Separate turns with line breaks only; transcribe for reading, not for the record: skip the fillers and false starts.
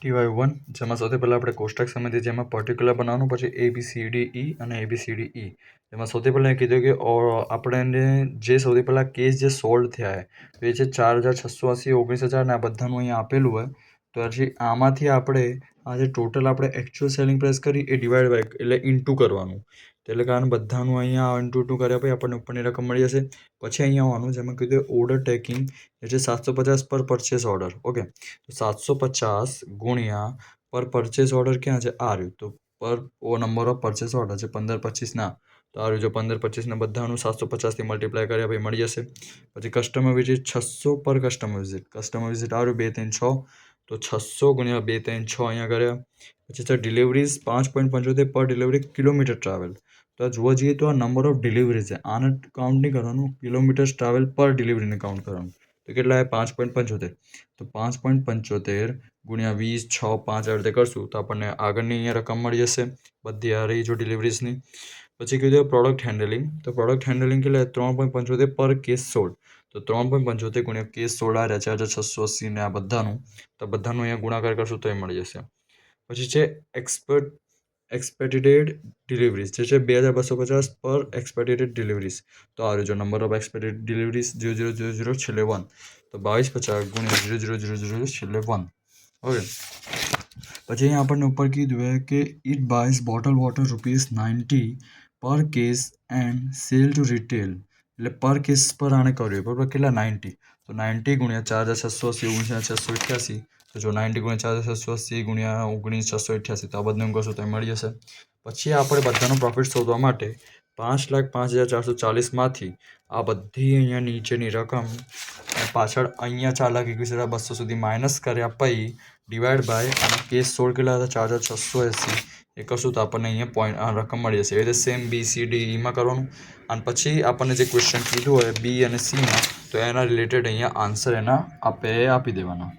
TY1 જેમાં સૌથી પહેલાં આપણે કોષ્ટક સમજીએ, જેમાં પર્ટિક્યુલર બનાવવાનું, પછી ABCDE અને ABCDE. જેમાં સૌથી પહેલાં કીધું કે આપણે જે સૌથી પહેલાં કેસ જે સોલ્વ થયા તો એ છે 4,680, 19,000 ને આ બધાનું અહીંયા આપેલું હોય. તો પછી આમાંથી આપણે આ જે ટોટલ આપણે એકચ્યુઅલ સેલિંગ પ્રાઇસ કરી એ ડિવાઈડ બાય એટલે ઇન્ટુ કરવાનું. એટલે કારણ બધાનું અહીંયા ઇન્ટુ કર્યા પછી આપણને ઉપરની રકમ મળી જશે. પછી અહીંયા આવવાનું જેમાં કીધું ઓર્ડર ટેકિંગ એટલે 750 પર પરચેસ ઓર્ડર. ઓકે, તો 750 ગુણ્યા પર પરચેસ ઓર્ડર ક્યાં છે? આ રહ્યું. તો પર નંબર ઓફ પરચેસ ઓર્ડર છે 15-25 ના. તો આ રહ્યું, જો 15-25 ના બધાનું 750થી મલ્ટીપ્લાય કર્યા પછી મળી જશે. પછી કસ્ટમર વિઝિટ 600 પર કસ્ટમર વિઝિટ. કસ્ટમર વિઝિટ આ રહ્યું 2, 3, 6. તો 600 ગુણ્યા 2, 3, 6 અહીંયા કર્યા. પછી સર ડિલિવરીઝ 5.75 પર ડિલિવરી કિલોમીટર ટ્રાવેલ. તો આ જોવા જઈએ તો આ નંબર ઓફ ડિલિવરી છે, આને કાઉન્ટ નહીં કરવાનું, કિલોમીટર્સ ટ્રાવેલ પર ડિલિવરીને કાઉન્ટ કરવાનું. તો કેટલા આવે? 5.75. તો 5.75 ગુણ્યા 20, 6, 5 આ રીતે કરશું તો આપણને આગળની અહીંયા રકમ મળી જશે. બધી આ રહી જો ડિલિવરીઝની. પછી કીધું પ્રોડક્ટ હેન્ડલિંગ. તો પ્રોડક્ટ હેન્ડલિંગ કેટલા? 3.75 પર કેસ સોલ્ડ. તો 3.75 ગુણ્યા કેસ સોલ્ડ આ રહ્યા 4,680 ને આ બધાનું. તો બધાનું અહીંયા ગુણાકાર કરશું તો એ મળી જશે. પછી છે એક્સપેડિટેડ ડિલિવરીઝ જે છે 2,250 પર એક્સપેડિટેડ ડિલિવરીઝ. તો આ રહ્યું જો નંબર ઓફ એક્સપેડિટેડ ડિલિવરીઝ 0,000 છેલ્લે 1. તો 2250 ગુણ્યા 0,000 છેલ્લે 1. ઓકે, પછી અહીંયા આપણને ઉપર કીધું કે it bias bottle water ₹90 per case and sell to retail. એટલે પર કેસ પર આને કર્યું બરાબર, કેટલા? 90. તો 90 ગુણ્યા 4,680 19,688. તો જો 90 ગુણ્યા 4,680 ગુણ્યા 19,688 તો આ બધું કરશું તો મળી જશે. પછી આપણે બધાનો પ્રોફિટ શોધવા માટે 5,05,440માંથી આ બધી અહીંયા નીચેની રકમ પાછળ અહીંયા 4,21,200 સુધી માઇનસ કર્યા પછી ડિવાઈડ બાય અને કેસ સોલ્ડ કેટલા હતા? 4,680. એ કરશું તો આપણને અહીંયા પોઈન્ટ રકમ મળી જશે. એ રીતે સેમ BCDEમાં કરવાનું. અને પછી આપણને જે ક્વેશ્ચન કીધું હોય B અને Cમાં તો એના રિલેટેડ અહીંયા આન્સર એના આપી દેવાના.